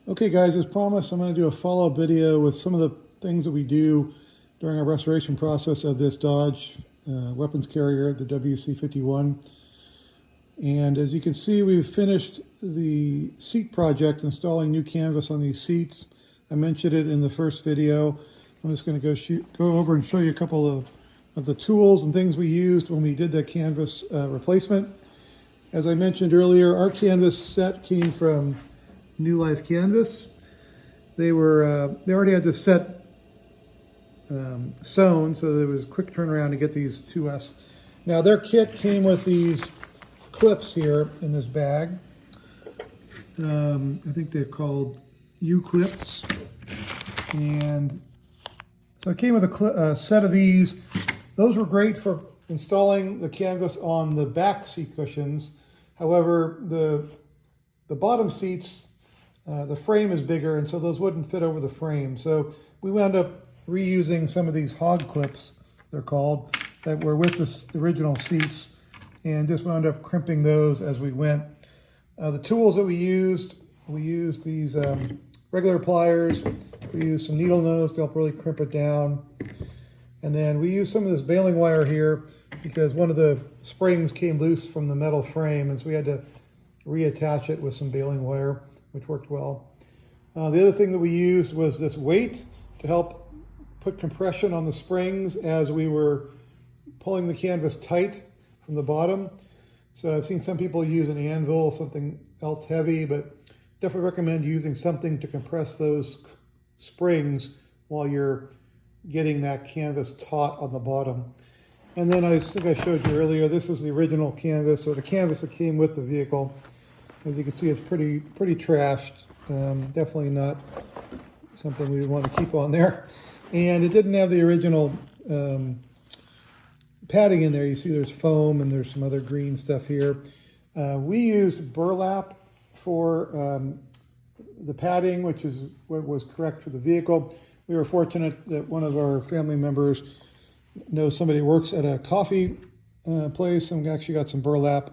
Okay guys, as promised, I'm going to do a follow-up video with some of the things that we do during our restoration process of this Dodge weapons carrier, the WC-51. And as you can see, we've finished the seat project, installing new canvas on these seats. I mentioned it in the first video. I'm just going to go over and show you a couple of the tools and things we used when we did the canvas replacement. As I mentioned earlier, our canvas set came from new Life Canvas. They already had this set sewn, so there was a quick turnaround to get these to us. Now their kit came with these clips here in this bag. I think they're called U-clips, and so it came with a set of these. Those were great for installing the canvas on the back seat cushions. However, the bottom seats, the frame is bigger, and so those wouldn't fit over the frame. So we wound up reusing some of these hog clips, they're called, that were with the original seats, and just wound up crimping those as we went. The tools that we used these regular pliers. We used some needle nose to help really crimp it down. And then we used some of this baling wire here because one of the springs came loose from the metal frame, and so we had to reattach it with some baling wire, which worked well. The other thing that we used was this weight to help put compression on the springs as we were pulling the canvas tight from the bottom. So I've seen some people use an anvil, something else heavy, but definitely recommend using something to compress those springs while you're getting that canvas taut on the bottom. And then I think I showed you earlier, this is the original canvas, or the canvas that came with the vehicle. As you can see, it's pretty trashed. Definitely not something we would want to keep on there. And it didn't have the original padding in there. You see there's foam and there's some other green stuff here. We used burlap for the padding, which is what was correct for the vehicle. We were fortunate that one of our family members knows somebody who works at a coffee place, and we actually got some burlap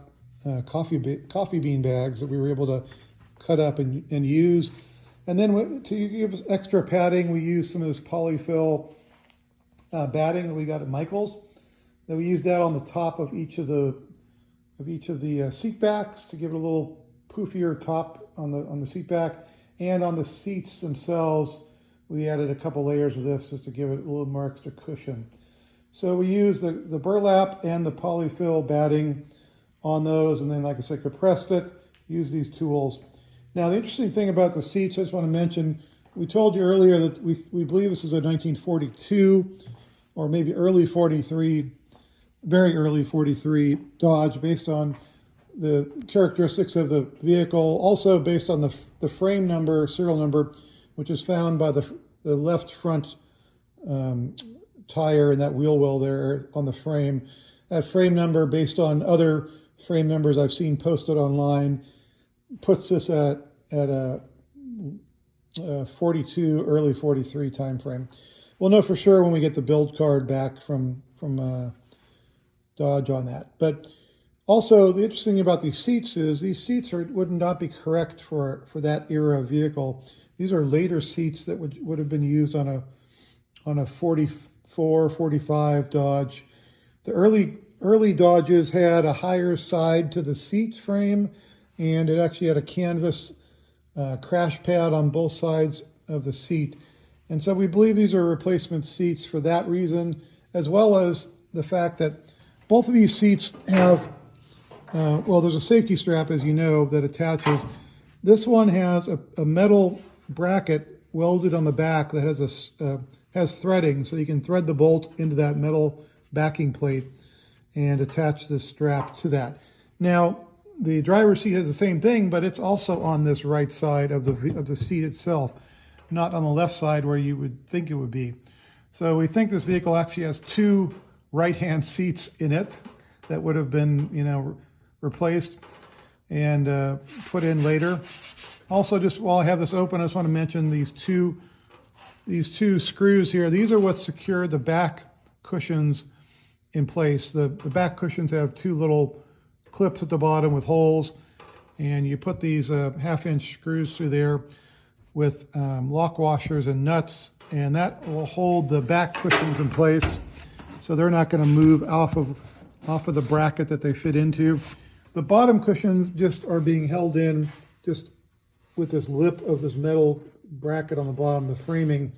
coffee bean bags that we were able to cut up and use. And then to give us extra padding, we used some of this polyfill batting that we got at Michael's. Then we used that on the top of each of the seat backs to give it a little poofier top on the seat back, and on the seats themselves we added a couple layers of this just to give it a little more extra cushion. So we used the burlap and the polyfill batting on those, and then, like I said, compressed it, used these tools. Now, the interesting thing about the seats, I just want to mention, we told you earlier that we believe this is a 1942 or maybe early 43, very early 43 Dodge, based on the characteristics of the vehicle, also based on the frame number, serial number, which is found by the left front tire and that wheel well there on the frame. That frame number, based on other frame numbers I've seen posted online, puts this at a 42, early 43 time frame. We'll know for sure when we get the build card back from Dodge on that. But also, the interesting thing about these seats is these seats would not be correct for that era of vehicle. These are later seats that would have been used on a 44, 45 Dodge. The early Dodges had a higher side to the seat frame, and it actually had a canvas crash pad on both sides of the seat. And so we believe these are replacement seats for that reason, as well as the fact that both of these seats have, well, there's a safety strap, as you know, that attaches. This one has a metal bracket welded on the back that has threading, so you can thread the bolt into that metal backing plate and attach this strap to that. Now, the driver's seat has the same thing, but it's also on this right side of the seat itself, not on the left side where you would think it would be. So we think this vehicle actually has two right-hand seats in it that would have been, replaced and put in later. Also, just while I have this open, I just want to mention these two screws here. These are what secure the back cushions in place. The back cushions have two little clips at the bottom with holes, and you put these half-inch screws through there. with lock washers and nuts, and that will hold the back cushions in place so they're not going to move off of the bracket that they fit into. The bottom cushions just are being held in just with this lip of this metal bracket on the bottom, the framing.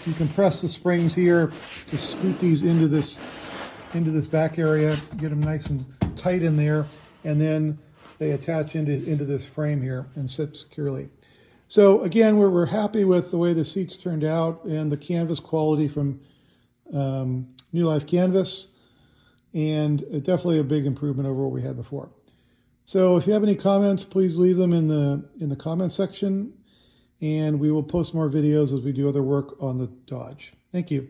You can press the springs here to scoot these into this back area, get them nice and tight in there, and then they attach into this frame here and sit securely. So again, we're happy with the way the seats turned out and the canvas quality from New Life Canvas, and definitely a big improvement over what we had before. So if you have any comments, please leave them in the comment section, and we will post more videos as we do other work on the Dodge. Thank you.